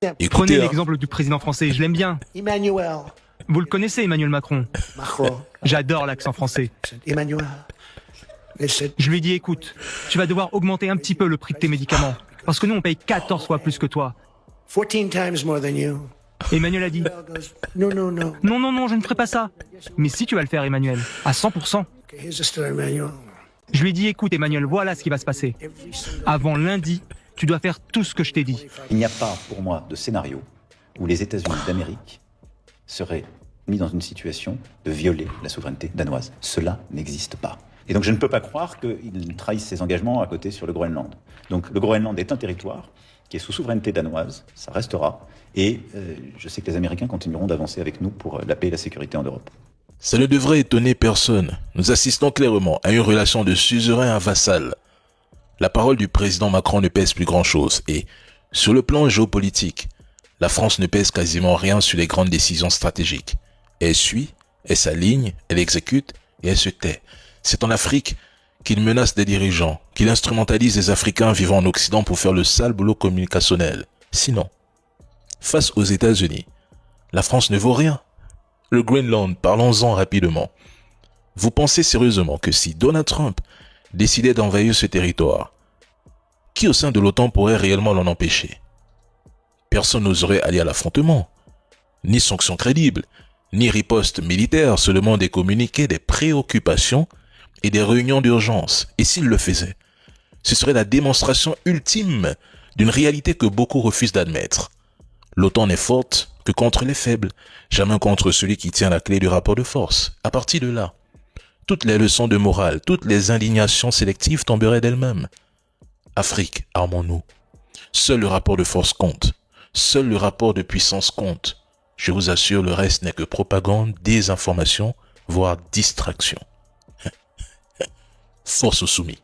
Prenez Écoutez, hein. l'exemple du président français, je l'aime bien. Emmanuel Vous le connaissez, Emmanuel Macron. Macron. J'adore l'accent français. Emmanuel. Listen. Je lui ai dit, écoute, tu vas devoir augmenter un petit peu le prix de tes médicaments. Parce que nous, on paye 14 fois plus que toi. 14 times more than you. Emmanuel a dit, No, no, no. non, non, non, je ne ferai pas ça. Mais si tu vas le faire, Emmanuel, à 100%. Okay, here's the story, Emmanuel. Je lui ai dit, écoute, Emmanuel, voilà ce qui va se passer. Avant lundi, tu dois faire tout ce que je t'ai dit. Il n'y a pas, pour moi, de scénario où les États-Unis d'Amérique seraient mis dans une situation de violer la souveraineté danoise. Cela n'existe pas. Et donc je ne peux pas croire qu'ils trahissent ses engagements à côté sur le Groenland. Donc le Groenland est un territoire qui est sous souveraineté danoise, ça restera, et je sais que les Américains continueront d'avancer avec nous pour la paix et la sécurité en Europe. Ça ne devrait étonner personne. Nous assistons clairement à une relation de suzerain à vassal. La parole du président Macron ne pèse plus grand-chose et, sur le plan géopolitique, la France ne pèse quasiment rien sur les grandes décisions stratégiques. Elle suit, elle s'aligne, elle exécute et elle se tait. C'est en Afrique qu'il menace des dirigeants, qu'il instrumentalise les Africains vivant en Occident pour faire le sale boulot communicationnel. Sinon, face aux États-Unis, la France ne vaut rien. Le Groenland, parlons-en rapidement. Vous pensez sérieusement que si Donald Trump décidait d'envahir ce territoire, qui au sein de l'OTAN pourrait réellement l'en empêcher? Personne n'oserait aller à l'affrontement. Ni sanctions crédibles, ni riposte militaire, seulement des communiqués, des préoccupations et des réunions d'urgence. Et s'il le faisait, ce serait la démonstration ultime d'une réalité que beaucoup refusent d'admettre. L'OTAN n'est forte que contre les faibles, jamais contre celui qui tient la clé du rapport de force. À partir de là, toutes les leçons de morale, toutes les indignations sélectives tomberaient d'elles-mêmes. Afrique, armons-nous. Seul le rapport de force compte. Seul le rapport de puissance compte. Je vous assure, le reste n'est que propagande, désinformation, voire distraction. Force aux soumis.